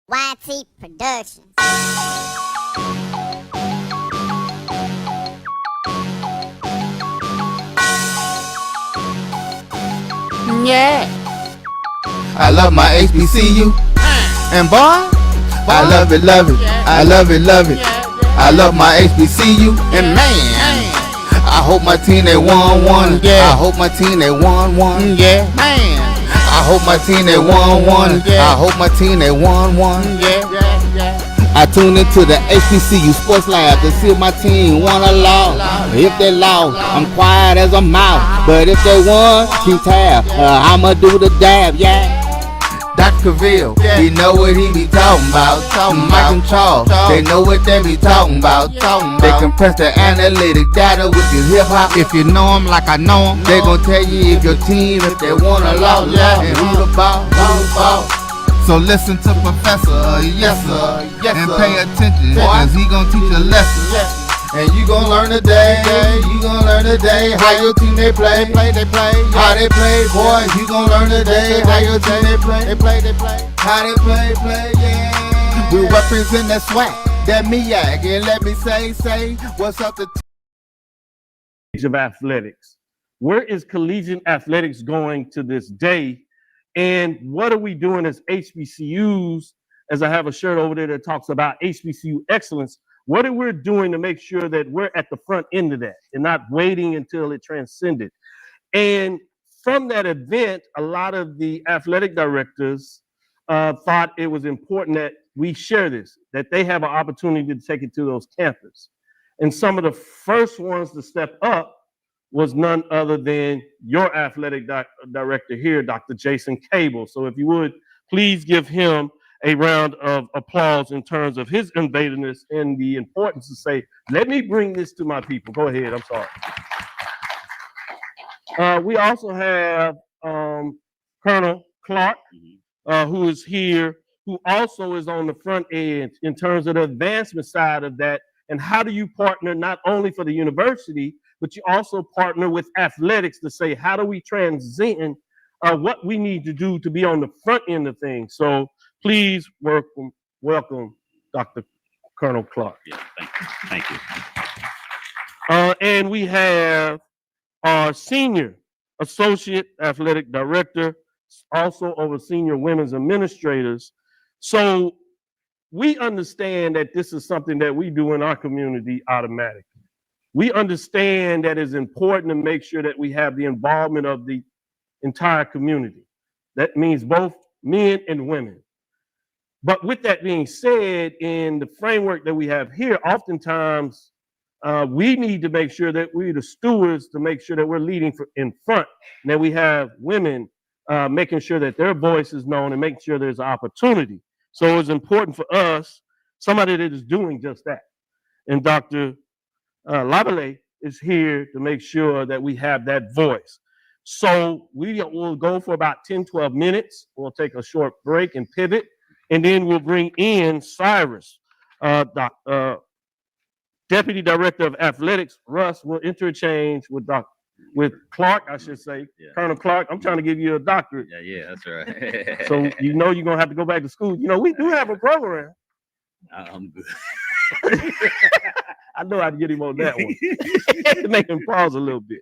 YT Productions. Yeah. I love my HBCU, and boy, I love it, I love it, I love my HBCU, and man, I hope my team they won one. Yeah. I hope my team they won one. Yeah, man. I hope my team they won one. Yeah. I hope my team they won one. Yeah. I tune into the HBCU Sports Lab to see if my team won or lost. If they lost, I'm quiet as a mouse. But if they won, keep tab. I'ma do the dab, yeah. Dr. Cavil, he know what he be talking about. Mike and Charles, they know what they be talking about. They compress the analytic data with your hip hop. If you know them like I know them, they gon' tell you if your team, if they won or lost, and who the ball, So listen to Professor, yes sir, and pay attention, cause he gon' teach a lesson. And you gon' learn today, you gon' learn today how your team they play, how they play, boy. You gon' learn today how your team they play, how they play, yeah. We represent that swag, that MEAC, and let me say, what's up to of athletics. Where is collegiate athletics going to this day? And what are we doing as HBCUs? As I have a shirt over there that talks about HBCU excellence, what are we doing to make sure that we're at the front end of that and not waiting until it transcended? And from that event, a lot of the athletic directors thought it was important that we share this, that they have an opportunity to take it to those campuses. And some of the first ones to step up was none other than your athletic director here, Dr. Jason Cavil. So if you would, please give him a round of applause in terms of his inventiveness and the importance to say, let me bring this to my people. Go ahead, I'm sorry. We also have Colonel Clark, who is here, who also is on the front end in terms of the advancement side of that. And how do you partner not only for the university, but you also partner with athletics to say, how do we transcend what we need to do to be on the front end of things? So please welcome Dr. Colonel Clark. Yeah, thank you. And we have our senior associate athletic director, also over senior women's administrators. So we understand that this is something that we do in our community automatically. We understand that it's important to make sure that we have the involvement of the entire community. That means both men and women. But with that being said, in the framework that we have here, oftentimes we need to make sure that we're the stewards to make sure that we're leading in front, and that we have women making sure that their voice is known and making sure there's an opportunity. So it's important for us, somebody that is doing just that. And Dr. Lavalais is here to make sure that we have that voice. So we will go for about 10, 12 minutes. We'll take a short break and pivot. And then we'll bring in Cyrus, Deputy Director of Athletics. Russ will interchange with Clark, I should say. Yeah. Colonel Clark, I'm trying to give you a doctorate. Yeah, that's right. So you know you're going to have to go back to school. You know, we do have a program. I'm good. I know how to get him on that one. To make him pause a little bit.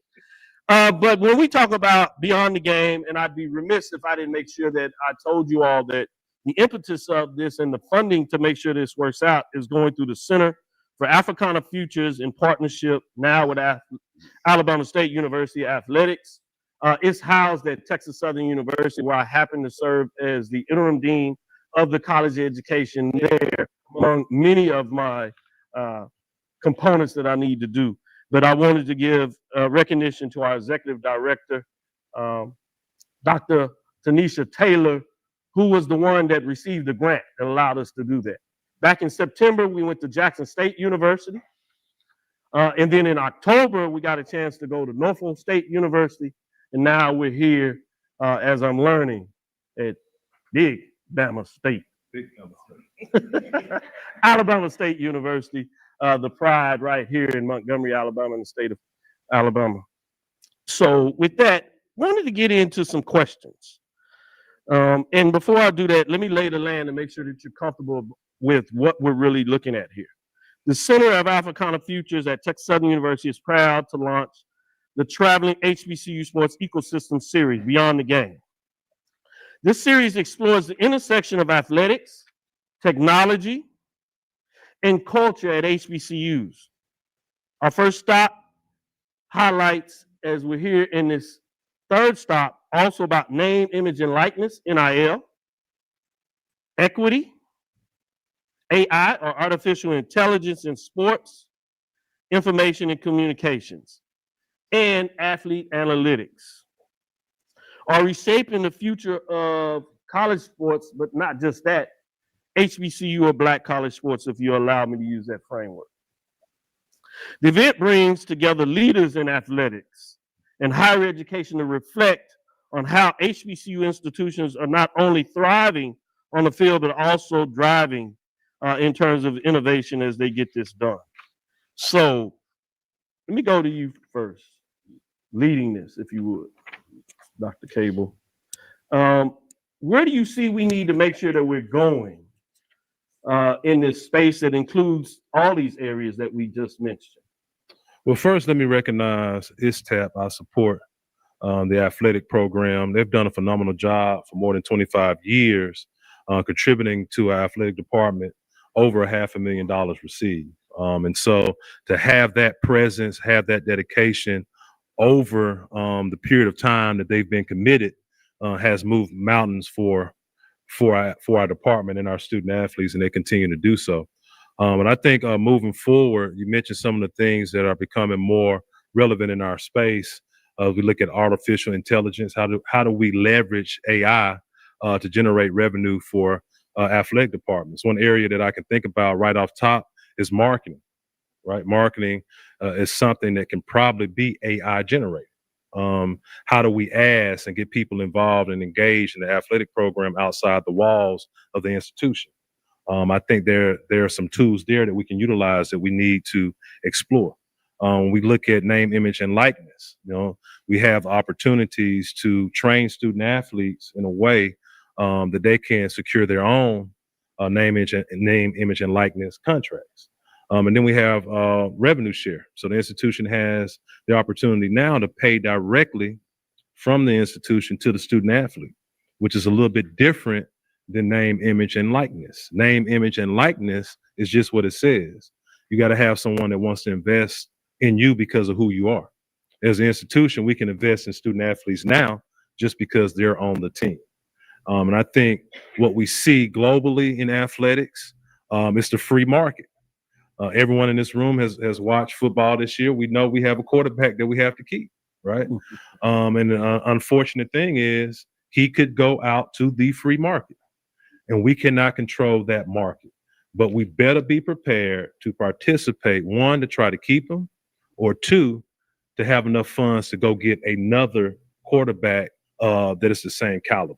But when we talk about beyond the game, and I'd be remiss if I didn't make sure that I told you all that the impetus of this and the funding to make sure this works out is going through the Center for Africana Futures in partnership now with Alabama State University Athletics. It's housed at Texas Southern University, where I happen to serve as the interim dean of the college education there, among many of my components that I need to do. But I wanted to give recognition to our executive director, Dr. Tanisha Taylor, who was the one that received the grant that allowed us to do that. Back in September, we went to Jackson State University. And then in October, we got a chance to go to Norfolk State University. And now we're here, as I'm learning, at Big Bama State. Alabama State University, the pride right here in Montgomery, Alabama, in the state of Alabama. So with that, wanted to get into some questions. And before I do that, let me lay the land and make sure that you're comfortable with what we're really looking at here. The Center of Africana Futures at Texas Southern University is proud to launch the Traveling HBCU Sports Ecosystem Series, Beyond the Game. This series explores the intersection of athletics, technology, and culture at HBCUs. Our first stop highlights, as we're here in this third stop, also about name, image, and likeness, NIL, equity, AI, or artificial intelligence in sports, information and communications, and athlete analytics. Are reshaping the future of college sports, but not just that, HBCU or Black college sports, if you allow me to use that framework. The event brings together leaders in athletics and higher education to reflect on how HBCU institutions are not only thriving on the field, but also driving in terms of innovation as they get this done. So let me go to you first, leading this, if you would, Dr. Cavil. Where do you see we need to make sure that we're going in this space that includes all these areas that we just mentioned? Well, first, let me recognize ISTAP. I support the athletic program. They've done a phenomenal job for more than 25 years, contributing to our athletic department, over $500,000 received. And so to have that presence, have that dedication over the period of time that they've been committed has moved mountains for our department and our student athletes, and they continue to do so. And I think moving forward, you mentioned some of the things that are becoming more relevant in our space. We look at artificial intelligence. How do we leverage AI to generate revenue for athletic departments? One area that I can think about right off top is marketing. Right, marketing is something that can probably be AI generated. How do we ask and get people involved and engaged in the athletic program outside the walls of the institution? I think there are some tools there that we can utilize that we need to explore. We look at name, image, and likeness. We have opportunities to train student athletes in a way that they can secure their own name, image, and likeness contracts. And then we have revenue share. So the institution has the opportunity now to pay directly from the institution to the student athlete, which is a little bit different than name, image, and likeness. Name, image, and likeness is just what it says. You got to have someone that wants to invest in you because of who you are. As an institution, we can invest in student athletes now just because they're on the team. And I think what we see globally in athletics is the free market. Everyone in this room has watched football this year. We know we have a quarterback that we have to keep, right? And the unfortunate thing is he could go out to the free market, and we cannot control that market. But we better be prepared to participate, one, to try to keep him, or two, to have enough funds to go get another quarterback that is the same caliber.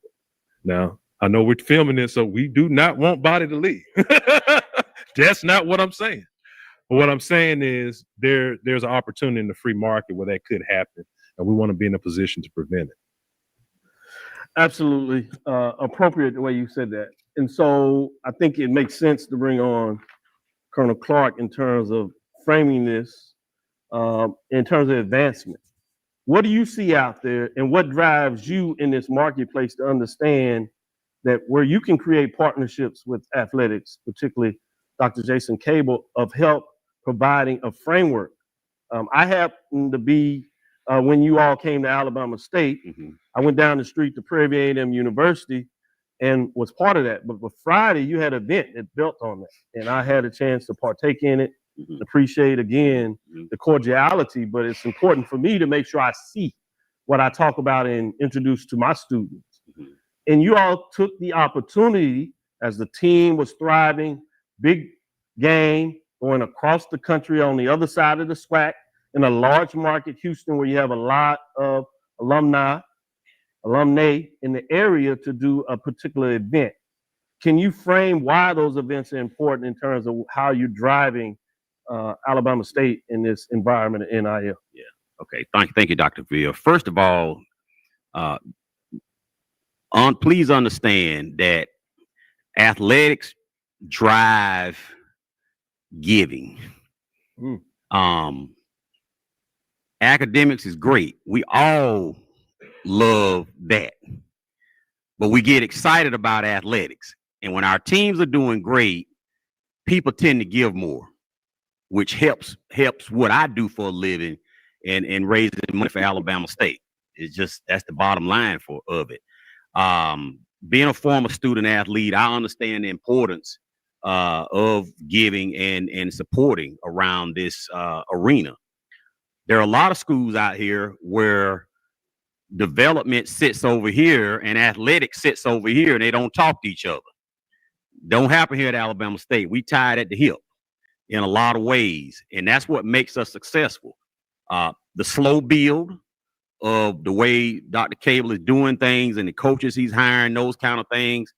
Now, I know we're filming this, so we do not want Body to leave. That's not what I'm saying. But what I'm saying is there's an opportunity in the free market where that could happen, and we want to be in a position to prevent it. Absolutely appropriate the way you said that. And so I think it makes sense to bring on Colonel Clark in terms of framing this in terms of advancement. What do you see out there, and what drives you in this marketplace to understand that where you can create partnerships with athletics, particularly Dr. Jason Cavil, of help providing a framework? I happened to be, when you all came to Alabama State, I went down the street to Prairie A&M University and was part of that. But Friday, you had an event that built on that. And I had a chance to partake in it, appreciate, again, the cordiality. But it's important for me to make sure I see what I talk about and introduce to my students. And you all took the opportunity, as the team was thriving, big game, going across the country on the other side of the SWAC, in a large market, Houston, where you have a lot of alumni in the area, to do a particular event. Can you frame why those events are important in terms of how you're driving Alabama State in this environment of NIL? Yeah. Okay. Thank you, Dr. Ville. First of all, Please understand that athletics drive giving. Academics is great. We all love that. But we get excited about athletics. And when our teams are doing great, people tend to give more, which helps what I do for a living and raising money for Alabama State. It's just, that's the bottom line of it. Being a former student athlete, I understand the importance of giving and supporting around this arena. There are a lot of schools out here where development sits over here and athletics sits over here, and they don't talk to each other. Don't happen here at Alabama State. We tied at the hip in a lot of ways, and that's what makes us successful. The slow build of the way Dr. Cavil is doing things and the coaches he's hiring, those kind of things.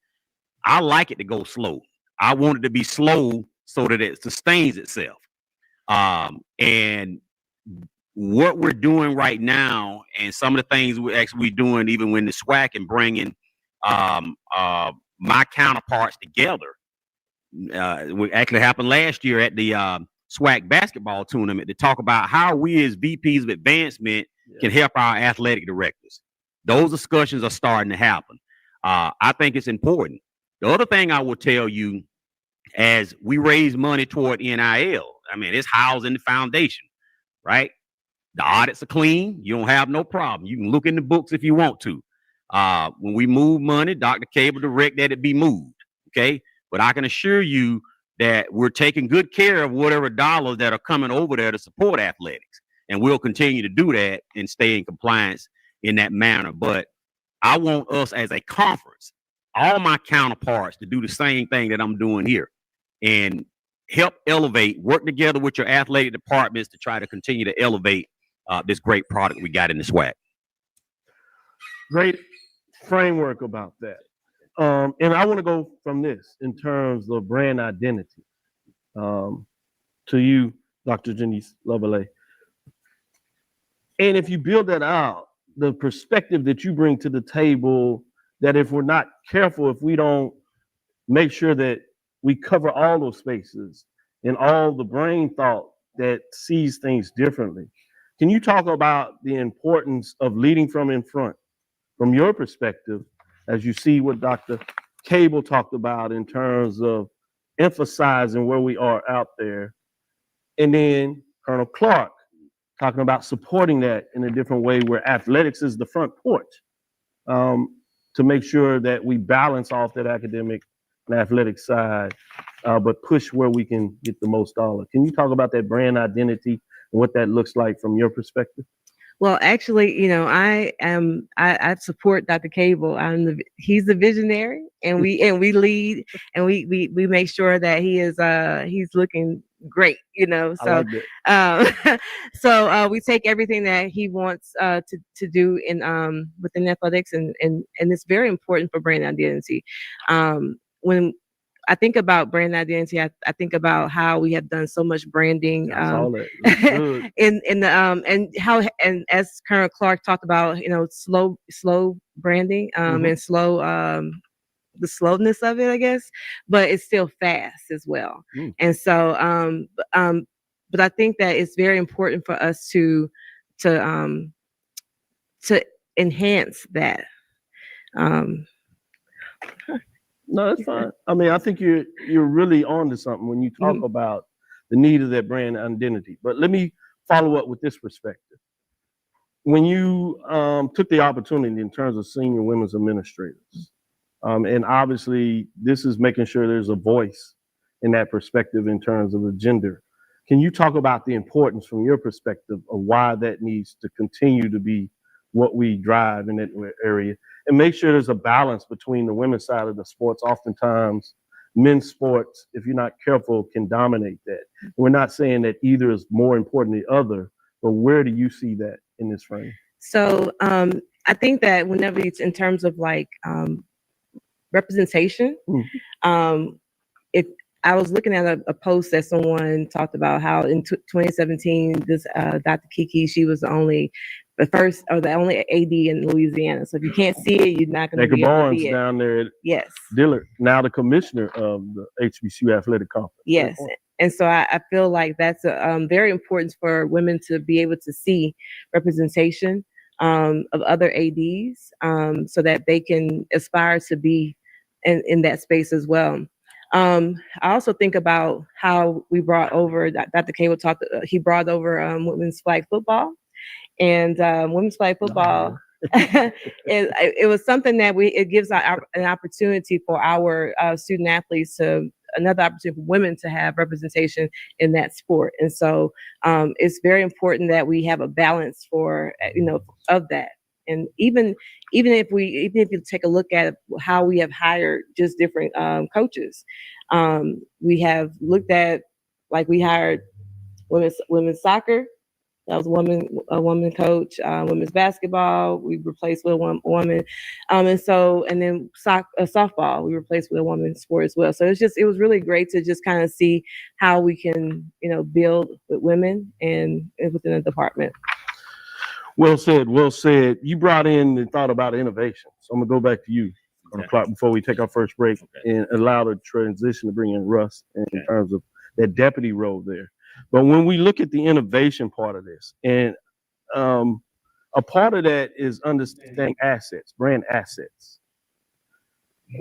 I like it to go slow. I want it to be slow so that it sustains itself. And what we're doing right now, and some of the things we're actually doing, even when the SWAC and bringing my counterparts together, what actually happened last year at the SWAC basketball tournament, to talk about how we as VPs of advancement can help our athletic directors. Those discussions are starting to happen. I think it's important. The other thing I will tell you, as we raise money toward NIL, I mean, it's housed in the foundation, right? The audits are clean. You don't have no problem. You can look in the books if you want to. When we move money, Dr. Cavil direct that it be moved, okay? But I can assure you that we're taking good care of whatever dollars that are coming over there to support athletics. And we'll continue to do that and stay in compliance in that manner. But I want us as a conference, all my counterparts, to do the same thing that I'm doing here and help elevate, work together with your athletic departments to try to continue to elevate this great product we got in the SWAC. Great framework about that. And I want to go from this in terms of brand identity to you, Dr. Genese Lavalais. And if you build that out, the perspective that you bring to the table, that if we're not careful, if we don't make sure that we cover all those spaces and all the brain thought that sees things differently. Can you talk about the importance of leading from in front, from your perspective, as you see what Dr. Cavil talked about in terms of emphasizing where we are out there, and then Colonel Clark talking about supporting that in a different way where athletics is the front porch, to make sure that we balance off that academic and athletic side, but push where we can get the most dollar. Can you talk about that brand identity and what that looks like from your perspective? Well, actually, you know, I support Dr. Cavil. He's the visionary, and we lead, and we make sure that he's looking great, you know. So we take everything that he wants to do in within athletics, and it's very important for brand identity. When I think about brand identity, I think about how we have done so much branding and as Colonel Clark talked about, you know, slow branding and slow the slowness of it, I guess, but it's still fast as well. And so but I think that it's very important for us to enhance that. No, that's fine. I mean, I think you're really on to something when you talk about the need of that brand identity. But let me follow up with this perspective. When you took the opportunity in terms of senior women's administrators, and obviously this is making sure there's a voice in that perspective in terms of the gender. Can you talk about the importance from your perspective of why that needs to continue to be what we drive in that area, and make sure there's a balance between the women's side of the sports? Oftentimes, men's sports, if you're not careful, can dominate that. We're not saying that either is more important than the other, but where do you see that in this frame? So I think that whenever it's in terms of like representation, if I was looking at a post that someone talked about how in 2017, this Dr. Kiki, she was the only the first or the only AD in Louisiana. So if you can't see it, you're not going to be able to Barnes see it. down there at Yes. Dillard, now the commissioner of the HBCU Athletic Conference. Yes. And so I feel like that's very important for women to be able to see representation of other ADs so that they can aspire to be in that space as well. I also think about how we brought over, Dr. Cavil talked, he brought over women's flag football. And women's flag football, it was something that it gives an opportunity for our student athletes another opportunity for women to have representation in that sport. And so it's very important that we have a balance of that. And even if you take a look at how we have hired just different coaches, we have looked at, like, we hired women's soccer. That was a woman coach. Women's basketball, we replaced with a woman, and then softball, we replaced with a women's sport as well. So it was really great to just kind of see how we can, build with women and within the department. Well said. Well said. You brought in and thought about innovation. So I'm gonna go back to you on the clock before we take our first break and allow the transition to bring in Russ in terms of that deputy role there. But when we look at the innovation part of this, and a part of that is understanding assets, brand assets.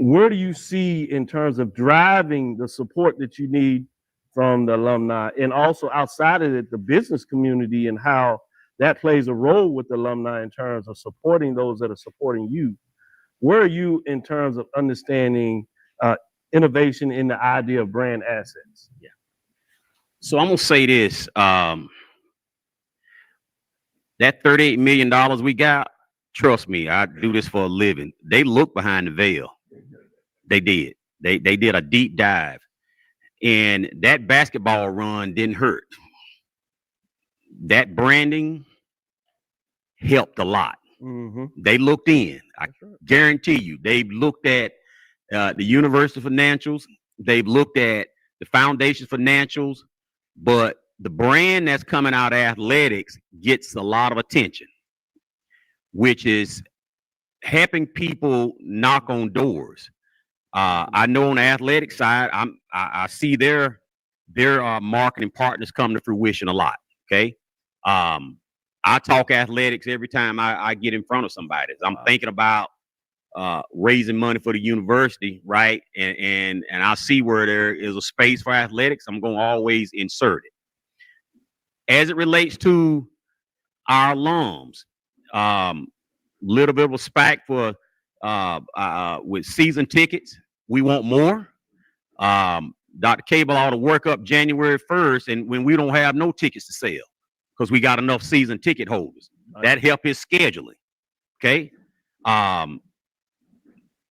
Where do you see in terms of driving the support that you need from the alumni, and also outside of it, the business community, and how that plays a role with the alumni in terms of supporting those that are supporting you? Where are you in terms of understanding innovation in the idea of brand assets? Yeah. So I'm gonna say this: that $38 million we got, trust me, I do this for a living. They look behind the veil. They did. They did a deep dive, and that basketball run didn't hurt. That branding helped a lot. Mm-hmm. They looked in. I guarantee you, they've looked at the university financials. They've looked at the foundation financials. But the brand that's coming out of athletics gets a lot of attention, which is helping people knock on doors. I know on the athletic side, I see their marketing partners come to fruition a lot. Okay, I talk athletics every time I get in front of somebody. I'm thinking about raising money for the university, right? And I see where there is a space for athletics. I'm going to always insert it. As it relates to our alums, little bit of respect for with season tickets. We want more. Dr. Cavil ought to work up January 1st, and when we don't have no tickets to sell, because we got enough season ticket holders. That help his scheduling. Okay.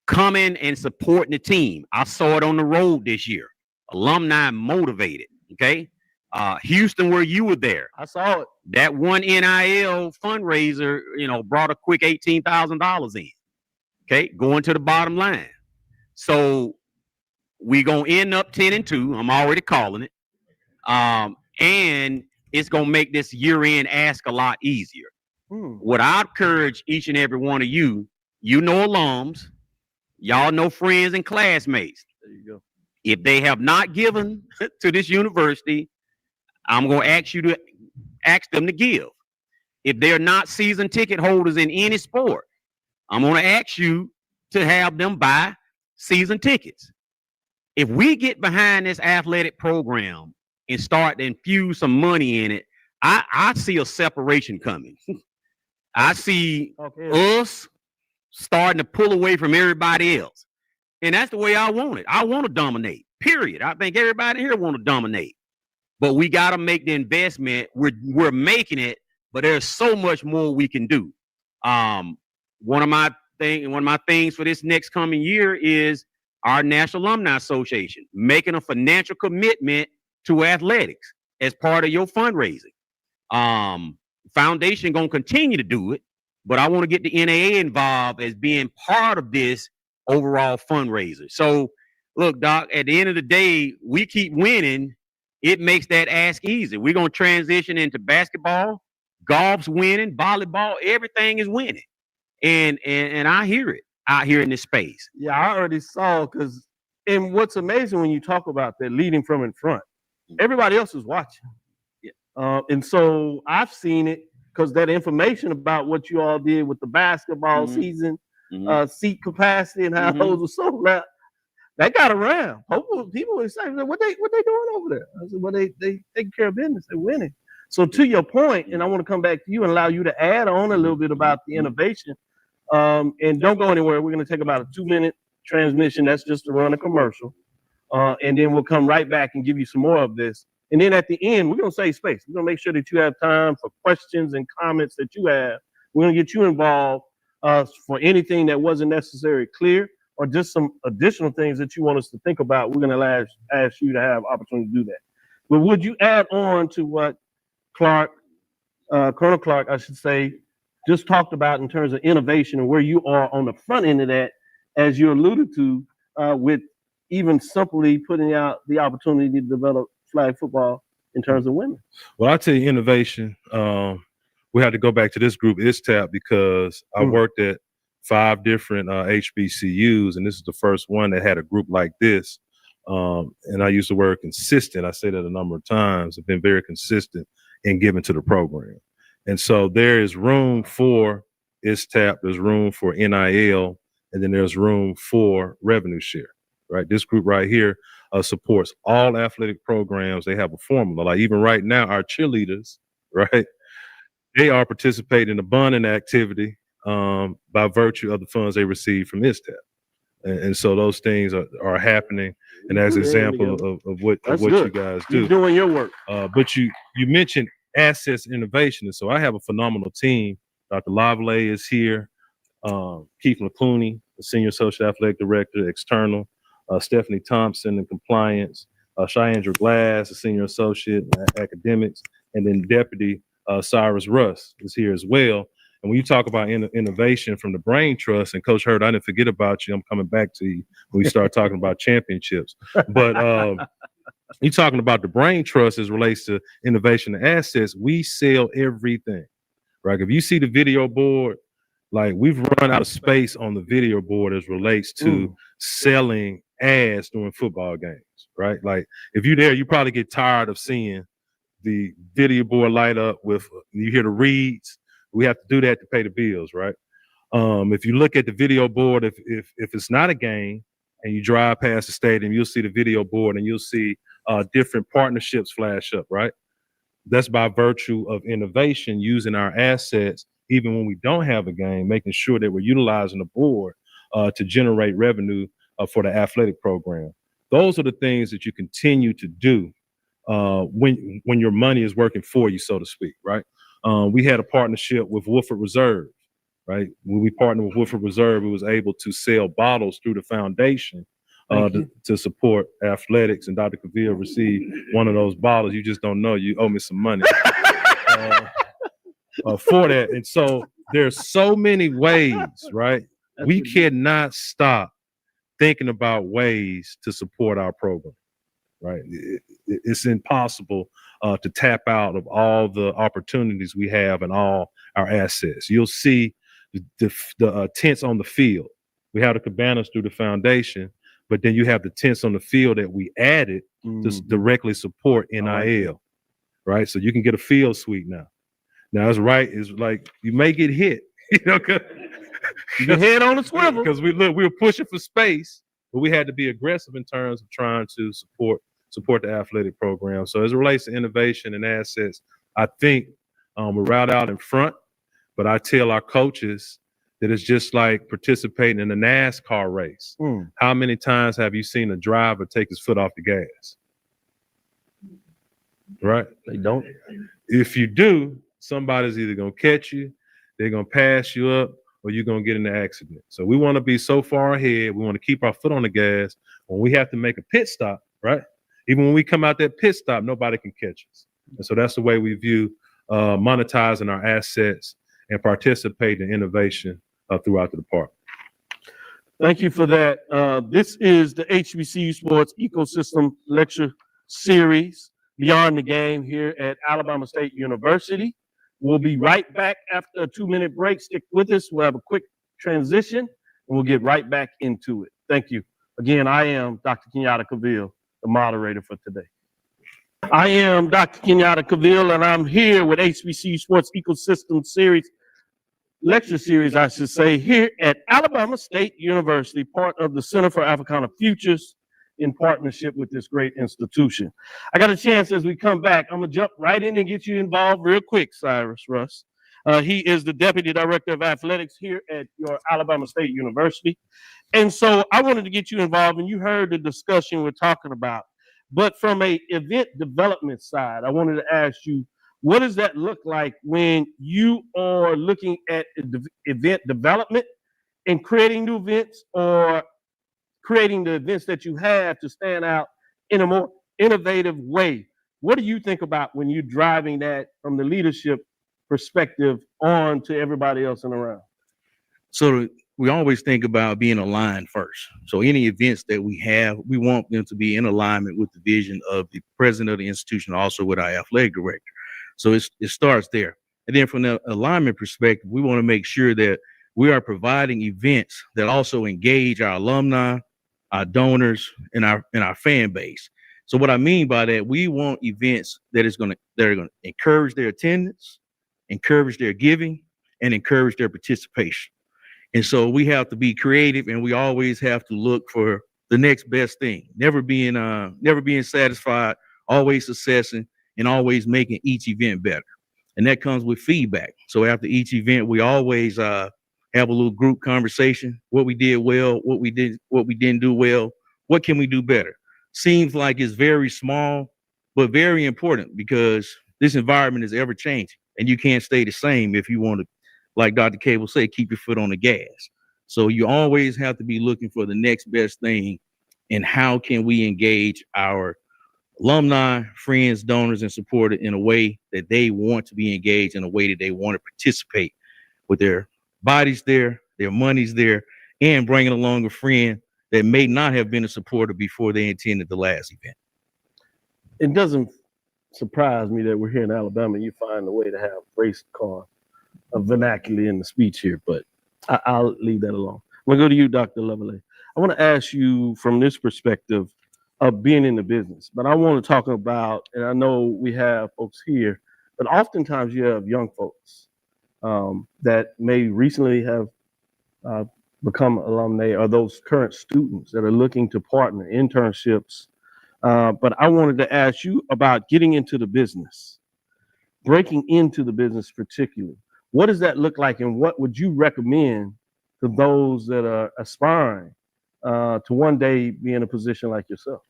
Coming and supporting the team. I saw it on the road this year. Alumni motivated. Okay. Houston, where you were there. I saw it. That one NIL fundraiser, brought a quick $18,000 in. Okay. Going to the bottom line. So we going to end up 10-2. I'm already calling it. And it's going to make this year-end ask a lot easier. What I encourage each and every one of you, alums, y'all know friends and classmates. There you go. If they have not given to this university, I'm going to ask them to give. If they're not season ticket holders in any sport, I'm going to ask you to have them buy season tickets. If we get behind this athletic program and start to infuse some money in it, I see a separation coming. I see us starting to pull away from everybody else. And that's the way I want it. I want to dominate, period. I think everybody here want to dominate. But we got to make the investment. We're making it, but there's so much more we can do. One of my things for this next coming year is our National Alumni Association making a financial commitment to athletics as part of your fundraising. Foundation gonna continue to do it, but I want to get the NAA involved as being part of this overall fundraiser. So look, Doc, at the end of the day, we keep winning. It makes that ask easy. We're gonna transition into basketball, golf's winning, volleyball, everything is winning. And I hear it out here in this space. Yeah, I already saw and what's amazing when you talk about that leading from in front, everybody else is watching. Yeah. And so I've seen it because that information about what you all did with the basketball season, seat capacity and how those were sold out, that got around. People were saying, what they doing over there? I said, well, they taking care of business. They're winning. So to your point, and I want to come back to you and allow you to add on a little bit about the innovation. And don't go anywhere. We're going to take about a 2-minute transmission. That's just to run a commercial. And then we'll come right back and give you some more of this. And then at the end, we're going to save space. We're going to make sure that you have time for questions and comments that you have. We're going to get you involved for anything that wasn't necessarily clear or just some additional things that you want us to think about. We're going to ask you to have opportunity to do that. But would you add on to what Colonel Clark, I should say, just talked about in terms of innovation and where you are on the front end of that, as you alluded to, with even simply putting out the opportunity to develop flag football in terms of women? Well, I'll tell you innovation. We had to go back to this group, ISTAP, because I worked at 5 different HBCUs, and this is the first one that had a group like this. And I use the word consistent. I say that a number of times. I've been very consistent in giving to the program. And so there is room for ISTAP, there's room for NIL, and then there's room for revenue share, right? This group right here supports all athletic programs. They have a formula. Like even right now, our cheerleaders, right? They are participating in the bonding activity by virtue of the funds they receive from ISTAP. And so those things are happening. And as an example of what you guys do. You're doing your work. But you mentioned assets innovation. And so I have a phenomenal team. Dr. Lavalais is here. Keith McClooney, the Senior Associate Athletic Director, External. Stephanie Thompson in Compliance. Cheandra Glass, the Senior Associate Academics. And then Deputy Cyrus Russ is here as well. And when you talk about innovation from the Brain Trust, and Coach Hurd, I didn't forget about you. I'm coming back to you when we start talking about championships. But you're talking about the Brain Trust as relates to innovation and assets. We sell everything, right? If you see the video board, like we've run out of space on the video board as relates to selling ads during football games, right? Like if you're there, you probably get tired of seeing the video board light up with, you hear the reads. We have to do that to pay the bills, right? If you look at the video board, if it's not a game and you drive past the stadium, you'll see the video board and you'll see different partnerships flash up, right? That's by virtue of innovation, using our assets, even when we don't have a game, making sure that we're utilizing the board to generate revenue for the athletic program. Those are the things that you continue to do when your money is working for you, so to speak, right? We had a partnership with Woodford Reserve, right? When we partnered with Woodford Reserve, we was able to sell bottles through the foundation to support athletics. And Dr. Cavil received one of those bottles. You just don't know. You owe me some money for that. And so there's so many ways, right? We cannot stop thinking about ways to support our program, right? It's impossible to tap out of all the opportunities we have and all our assets. You'll see the tents on the field. We have the cabanas through the foundation, but then you have the tents on the field that we added to directly support NIL, right? So you can get a field suite now. Now that's right. It's like you may get hit, you know, your head on the swivel, because we were pushing for space, but we had to be aggressive in terms of trying to support the athletic program. So as it relates to innovation and assets, I think we're right out in front, but I tell our coaches that it's just like participating in a NASCAR race. How many times have you seen a driver take his foot off the gas? Right? They don't. If you do, somebody's either going to catch you, they're going to pass you up, or you're going to get in an accident. So we want to be so far ahead. We want to keep our foot on the gas. When we have to make a pit stop, right? Even when we come out that pit stop, nobody can catch us. And so that's the way we view monetizing our assets and participate in innovation throughout the department. Thank you for that. This is the HBCU Sports Ecosystem Lecture Series, Beyond the Game, here at Alabama State University. We'll be right back after a 2-minute break. Stick with us. We'll have a quick transition, and we'll get right back into it. Thank you. Again, I am Dr. Kenyatta Cavil, the moderator for today. I am Dr. Kenyatta Cavil, and I'm here with HBCU Sports Ecosystem Series, lecture series, I should say, here at Alabama State University, part of the Center for Africana Futures, in partnership with this great institution. I got a chance as we come back. I'm going to jump right in and get you involved real quick, Cyrus, Russ. He is the Deputy Director of Athletics here at your Alabama State University. And so I wanted to get you involved, and you heard the discussion we're talking about. But from a event development side, I wanted to ask you, what does that look like when you are looking at event development and creating new events, or creating the events that you have to stand out in a more innovative way? What do you think about when you're driving that from the leadership perspective on to everybody else and around? So we always think about being aligned first. So any events that we have, we want them to be in alignment with the vision of the president of the institution, also with our athletic director. So it starts there. And then from the alignment perspective, we want to make sure that we are providing events that also engage our alumni, our donors, and our fan base. So what I mean by that, we want events that are going to encourage their attendance, encourage their giving, and encourage their participation. And so we have to be creative, and we always have to look for the next best thing. Never being satisfied, always assessing, and always making each event better. And that comes with feedback. So after each event, we always have a little group conversation, what we did well, what we didn't do well, what can we do better? Seems like it's very small, but very important, because this environment is ever changing, and you can't stay the same if you want to, like Dr. Cavil say, keep your foot on the gas. So you always have to be looking for the next best thing, and how can we engage our alumni, friends, donors, and supporters in a way that they want to be engaged, in a way that they want to participate with their bodies there, their money's there, and bringing along a friend that may not have been a supporter before they attended the last event. It doesn't surprise me that we're here in Alabama and you find a way to have race car vernacular in the speech here, but I'll leave that alone. I'm gonna go to you, Dr. Lavalais. I want to ask you from this perspective of being in the business, but I want to talk about, and I know we have folks here, but oftentimes you have young folks that may recently have become alumni, or those current students that are looking to partner, internships. But I wanted to ask you about getting into the business, breaking into the business particularly. What does that look like, and what would you recommend to those that are aspiring to one day be in a position like yourself?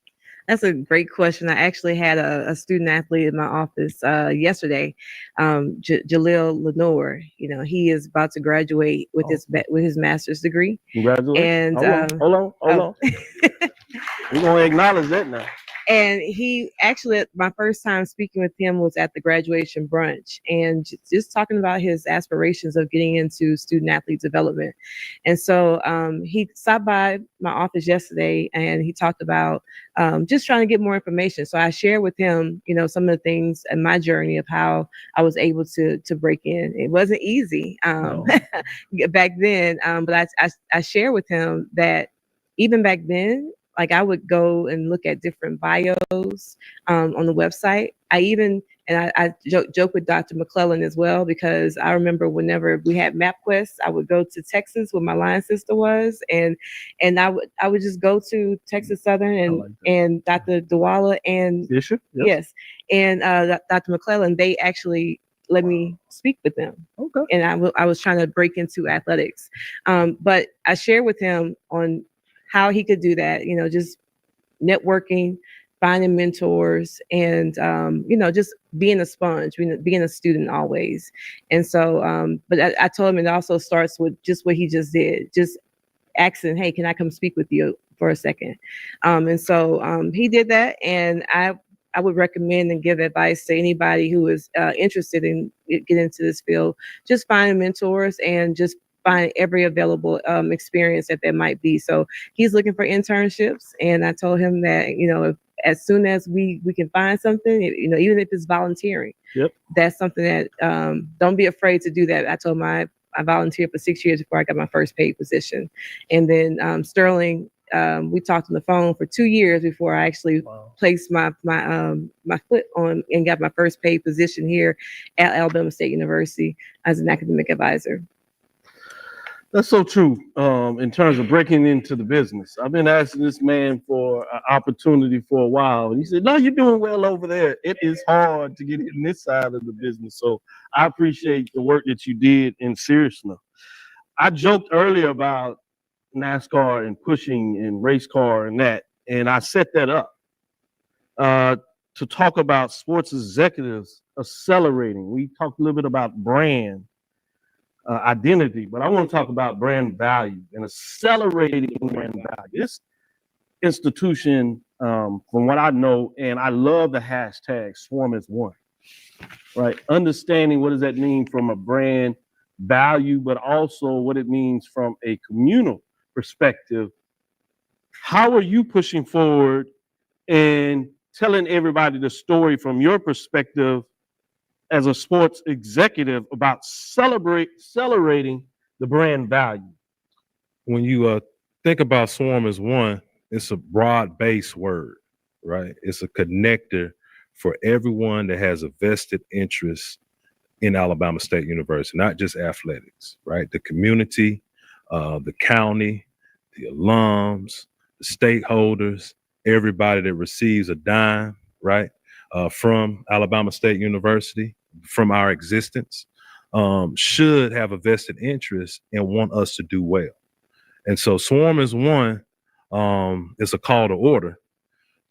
That's a great question. I actually had a student athlete in my office yesterday, Jaleel Lenore. You know, he is about to graduate with his master's degree. Congratulations! And hold on. We're gonna acknowledge that now. And he actually, my first time speaking with him was at the graduation brunch, and just talking about his aspirations of getting into student athlete development. And so he stopped by my office yesterday, and he talked about just trying to get more information. So I shared with him, you know, some of the things in my journey of how I was able to break in. It wasn't easy back then, but I shared with him that even back then, like, I would go and look at different bios on the website. I joke with Dr. McClellan as well, because I remember whenever we had MapQuest, I would go to Texas where my line sister was, and I would just go to Texas Southern and Dr. Dwala and Bishop, yes, and Dr. McClellan. They actually let me speak with them. Okay. And I was trying to break into athletics, but I shared with him on how he could do that, you know, just networking, finding mentors, and, you know, just being a sponge, being a student always. And so, but I told him it also starts with just what he just did, just asking, hey, can I come speak with you for a second? And so he did that. And I would recommend and give advice to anybody who is interested in getting into this field, just finding mentors and just find every available experience that there might be. So he's looking for internships, and I told him that, you know, as soon as we can find something, even if it's volunteering. Yep. That's something that don't be afraid to do that. I volunteered for 6 years before I got my first paid position, and then Sterling. We talked on the phone for 2 years before I actually placed my foot on and got my first paid position here at Alabama State University as an academic advisor. That's so true. In terms of breaking into the business, I've been asking this man for an opportunity for a while, and he said, "No, you're doing well over there. It is hard to get in this side of the business." So I appreciate the work that you did in Cyrus. I joked earlier about NASCAR and pushing and race car and that, and I set that up to talk about sports executives accelerating. We talked a little bit about brand identity, but I want to talk about brand value and accelerating brand value. This institution, from what I know, and I love the hashtag Swarm as One, right? Understanding what does that mean from a brand value, but also what it means from a communal perspective. How are you pushing forward and telling everybody the story from your perspective as a sports executive about accelerating the brand value? When you think about Swarm as One, it's a broad-based word, right? It's a connector for everyone that has a vested interest in Alabama State University, not just athletics, right? The community, the county, the alums, the stakeholders, everybody that receives a dime, right, from Alabama State University, from our existence, should have a vested interest and want us to do well. And so Swarm as One is a call to order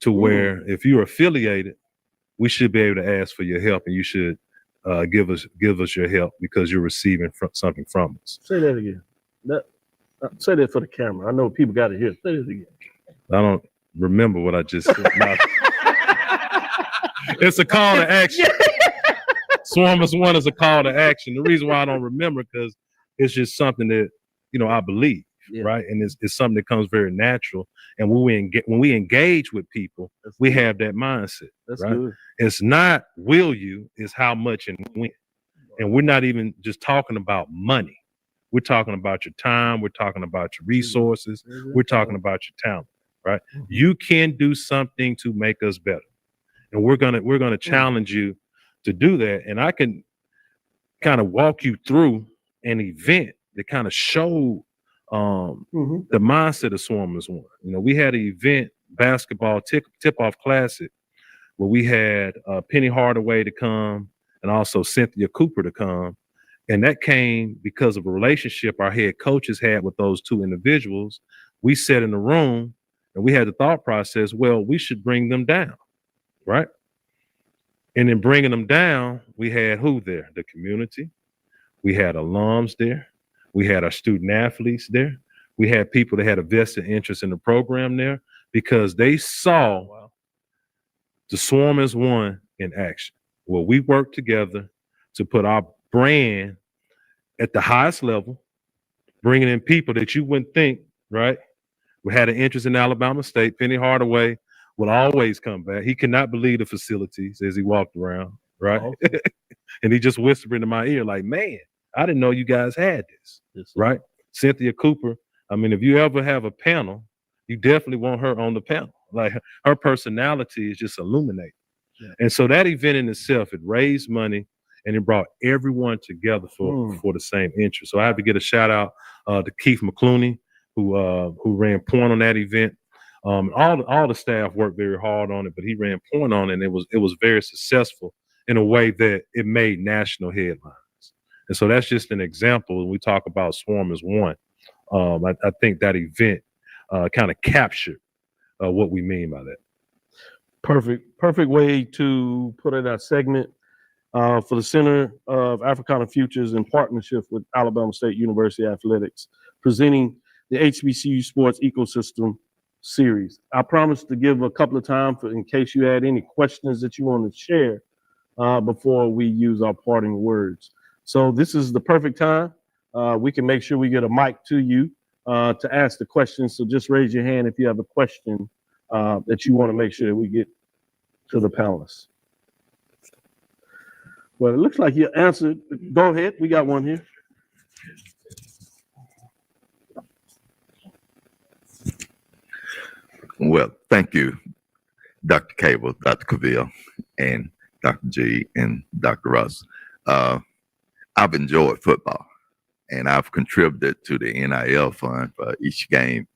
to where if you're affiliated, we should be able to ask for your help, and you should give us your help because you're receiving something from us. Say that again. Say that for the camera. I know people got to hear. Say it again. I don't remember what I just said. It's a call to action. Swarm as One is a call to action. The reason why I don't remember because it's just something that I believe, right? And it's something that comes very natural. And when we engage with people, we have that mindset. That's right? good. It's not will you, it's how much and when. And we're not even just talking about money. We're talking about your time. We're talking about your resources. We're talking about your talent, right? You can do something to make us better. And we're gonna challenge you to do that. And I can kind of walk you through an event that kind of showed the mindset of Swarm as One. We had an event, basketball tip-off classic, where we had Penny Hardaway to come and also Cynthia Cooper to come. And that came because of a relationship our head coaches had with those two individuals. We sat in the room and we had the thought process, well, we should bring them down, right? And in bringing them down, we had who there? The community. We had alums there. We had our student athletes there. We had people that had a vested interest in the program there because they saw the Swarm as One in action. Well, we worked together to put our brand at the highest level, bringing in people that you wouldn't think, right? We had an interest in Alabama State. Penny Hardaway will always come back. He could not believe the facilities as he walked around, right? Okay. And he just whispered into my ear like, man, I didn't know you guys had this, right? Cynthia Cooper, I mean, if you ever have a panel, you definitely want her on the panel. Like her personality is just illuminating. Yeah. And so that event in itself, it raised money and it brought everyone together for the same interest. So I have to get a shout out to Keith McClooney, who ran point on that event. All the staff worked very hard on it, but he ran point on it, and it was very successful in a way that it made national headlines. And so that's just an example. When we talk about Swarm as One, I think that event kind of captured what we mean by that. Perfect way to put in our segment for the Center of Africana Futures in partnership with Alabama State University Athletics, presenting the HBCU Sports Ecosystem Series. I promised to give a couple of times in case you had any questions that you want to share before we use our parting words. So this is the perfect time. We can make sure we get a mic to you to ask the question. So just raise your hand if you have a question that you want to make sure that we get to the panelists? Well, it looks like you answered. Go ahead. We got one here. Well, thank you, Dr. Cavil, Dr. Cavil, and Dr. G, and Dr. Russ. I've enjoyed football, and I've contributed to the NIL fund for each game.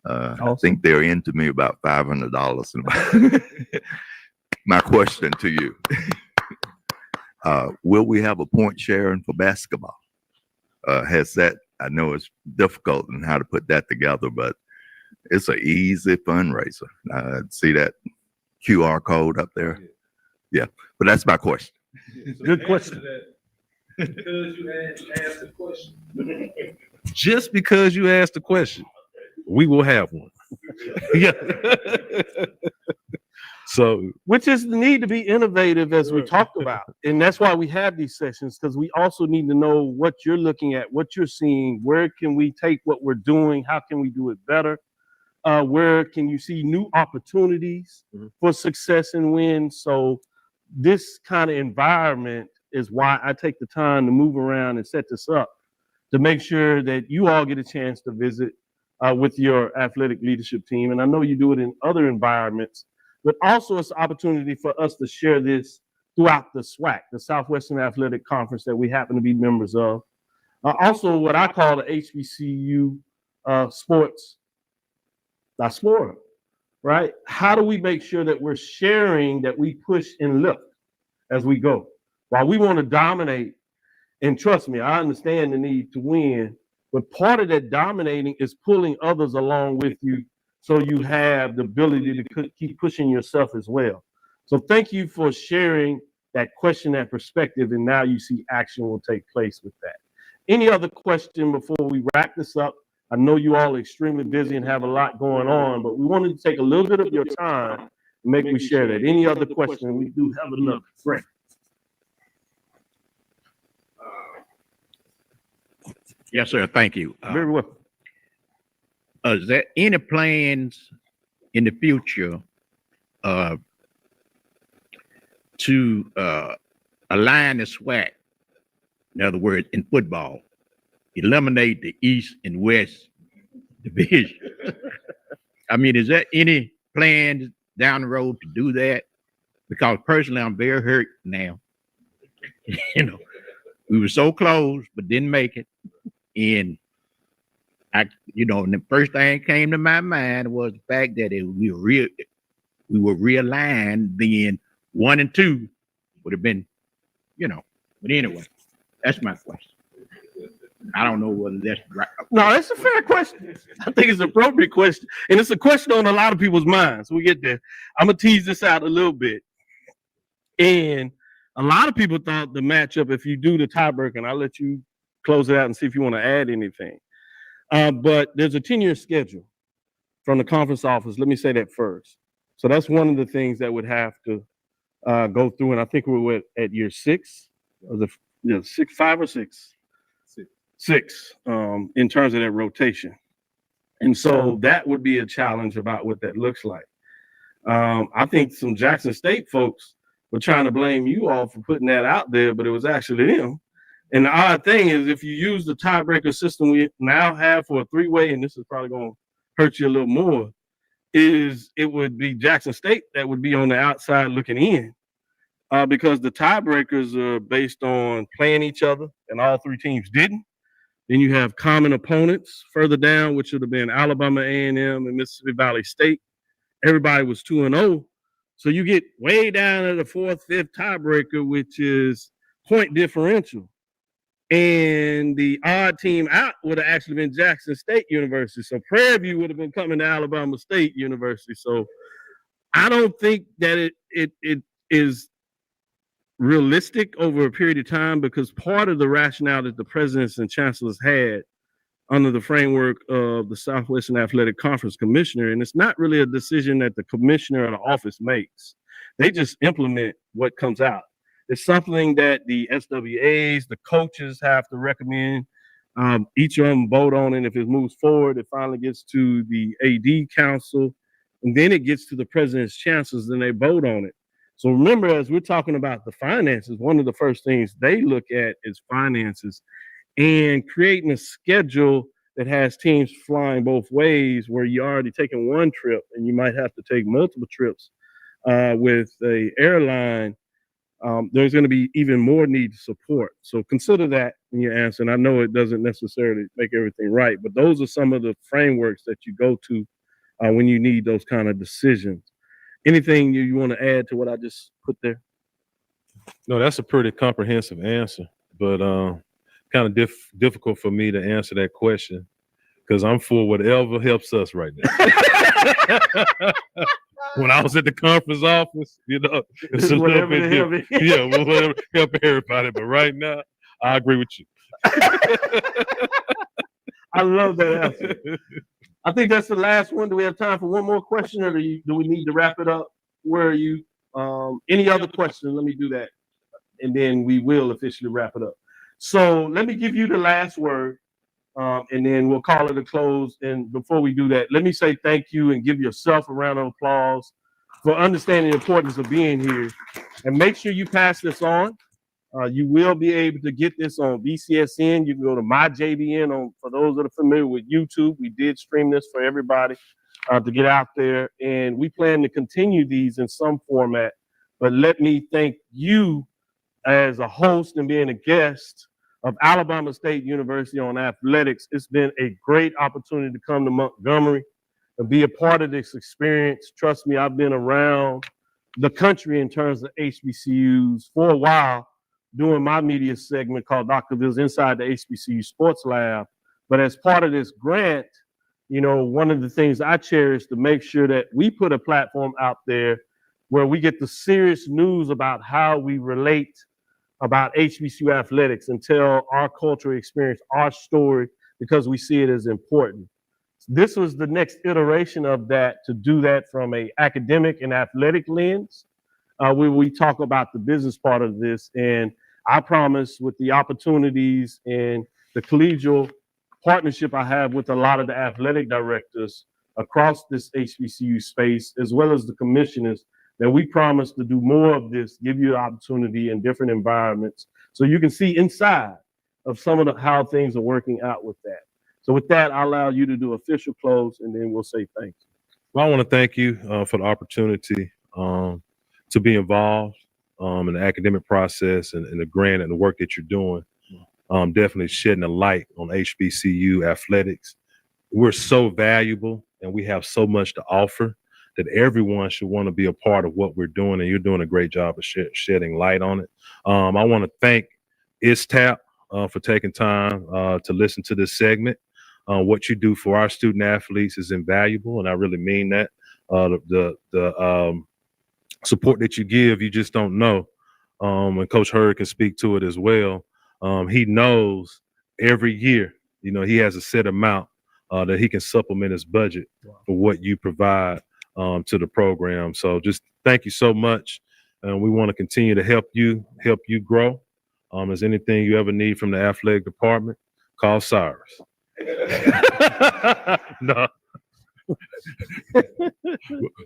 Awesome. I think they're into me about $500. My question to you, will we have a point sharing for basketball? Has that, I know it's difficult in how to put that together, but it's an easy fundraiser. See that QR code up there? Yeah, but that's my question. Good question. Because you asked the question. Just because you asked the question, we will have one. Yeah. So, which is the need to be innovative, as we talked about. And that's why we have these sessions, because we also need to know what you're looking at, what you're seeing, where can we take what we're doing, how can we do it better? Where can you see new opportunities for success and win? So this kind of environment is why I take the time to move around and set this up, to make sure that you all get a chance to visit with your athletic leadership team. And I know you do it in other environments, but also it's an opportunity for us to share this throughout the SWAC, the Southwestern Athletic Conference, that we happen to be members of. Also what I call the HBCU sports diaspora, right? How do we make sure that we're sharing, that we push and lift as we go? While we want to dominate, and trust me, I understand the need to win, but part of that dominating is pulling others along with you, so you have the ability to keep pushing yourself as well. So thank you for sharing that question, that perspective, and now you see action will take place with that. Any other question before we wrap this up? I know you all are extremely busy and have a lot going on, but we wanted to take a little bit of your time and make me share that. Any other question? We do have enough. Great. Yes, sir. Thank you. Very well. Is there any plans in the future to align the SWAC? In other words, in football, eliminate the East and West division. I mean, is there any plans down the road to do that? Because personally, I'm very hurt now. You know, we were so close, but didn't make it. And the first thing that came to my mind was the fact that we were realigned, then 1 and 2 would have been, but anyway, that's my question. I don't know whether that's right. No, that's a fair question. I think it's an appropriate question. And it's a question on a lot of people's minds. We get there. I'm going to tease this out a little bit. And a lot of people thought the matchup, if you do the tiebreaker, and I'll let you close it out and see if you want to add anything. But there's a 10-year schedule from the conference office. Let me say that first. So that's one of the things that would have to go through. And I think we're at year 6, or 5 or 6? 6 in terms of that rotation. And so that would be a challenge about what that looks like. I think some Jackson State folks were trying to blame you all for putting that out there, but it was actually them. And the odd thing is, if you use the tiebreaker system we now have for a 3-way, and this is probably going to hurt you a little more, is it would be Jackson State that would be on the outside looking in, because the tiebreakers are based on playing each other, and all 3 teams didn't. Then you have common opponents further down, which would have been Alabama A&M and Mississippi Valley State. Everybody was 2-0. So you get way down to the 4th, 5th tiebreaker, which is point differential. And the odd team out would have actually been Jackson State University. So Prairie View would have been coming to Alabama State University. So I don't think that it is realistic over a period of time, because part of the rationale that the presidents and chancellors had under the framework of the Southwestern Athletic Conference commissioner, and it's not really a decision that the commissioner or the office makes. They just implement what comes out. It's something that the SWAs, the coaches have to recommend. Each of them vote on it. If it moves forward, it finally gets to the AD council. and then it gets to the president's chancellors, and they vote on it. So remember, as we're talking about the finances, one of the first things they look at is finances and creating a schedule that has teams flying both ways, where you're already taking one trip and you might have to take multiple trips with a airline. There's going to be even more need to support. So consider that in your answer. And I know it doesn't necessarily make everything right, but those are some of the frameworks that you go to when you need those kind of decisions. Anything you want to add to what I just put there? No, that's a pretty comprehensive answer, but kind of difficult for me to answer that question because I'm for whatever helps us right now. When I was at the conference office, it's a little bit different. Yeah, whatever help everybody. But right now, I agree with you. I love that answer. I think that's the last one. Do we have time for one more question, or do we need to wrap it up? Where are you? Any other questions? Let me do that, and then we will officially wrap it up. So let me give you the last word, and then we'll call it a close. And before we do that, let me say thank you and give yourself a round of applause for understanding the importance of being here. And make sure you pass this on. You will be able to get this on BCSN. You can go to my JBN for those that are familiar with YouTube. We did stream this for everybody to get out there, and we plan to continue these in some format. But let me thank you as a host and being a guest of Alabama State University on athletics. It's been a great opportunity to come to Montgomery and be a part of this experience. Trust me, I've been around the country in terms of HBCUs for a while, doing my media segment called Dr. Ville's Inside the HBCU Sports Lab. But as part of this grant, one of the things I cherish to make sure that we put a platform out there where we get the serious news about how we relate about HBCU athletics and tell our cultural experience, our story, because we see it as important. This was the next iteration of that, to do that from an academic and athletic lens, where we talk about the business part of this. And I promise, with the opportunities and the collegial partnership I have with a lot of the athletic directors across this HBCU space, as well as the commissioners, that we promise to do more of this, give you the opportunity in different environments so you can see inside of some of how things are working out with that. So with that, I'll allow you to do official close, and then we'll say thank you. Well, I want to thank you for the opportunity to be involved in the academic process and the grant and the work that you're doing. Definitely shedding a light on HBCU athletics. We're so valuable and we have so much to offer that everyone should want to be a part of what we're doing, and you're doing a great job of shedding light on it. I want to thank ISTAP for taking time to listen to this segment. What you do for our student athletes is invaluable, and I really mean that. The support that you give, you just don't know. And Coach Hurd can speak to it as well. He knows every year, he has a set amount that he can supplement his budget for what you provide to the program. So just thank you so much. And we want to continue to help you grow. There's anything you ever need from the athletic department, call Cyrus. No.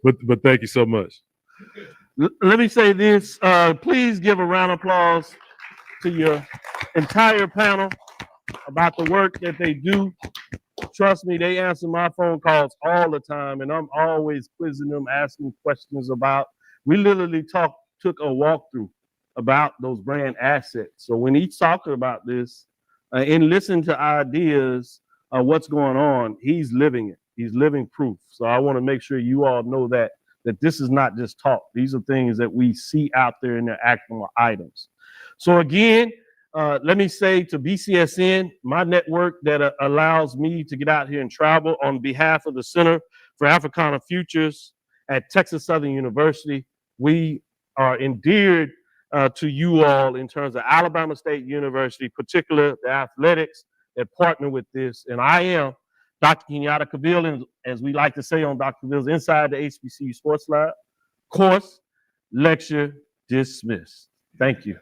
but thank you so much. Let me say this. Please give a round of applause to your entire panel about the work that they do. Trust me, they answer my phone calls all the time, and I'm always quizzing them, asking questions about. We literally took a walkthrough about those brand assets. So when he's talking about this and listening to ideas of what's going on, he's living it. He's living proof. So I want to make sure you all know that this is not just talk. These are things that we see out there in their actual items. So again, let me say to BCSN, my network that allows me to get out here and travel on behalf of the Center for Africana Futures at Texas Southern University, we are endeared to you all in terms of Alabama State University, particularly the athletics that partner with this. And I am Dr. Kenyatta Cavil, and as we like to say on Dr. Cavil's Inside the HBCU Sports Lab, course, lecture dismissed. Thank you.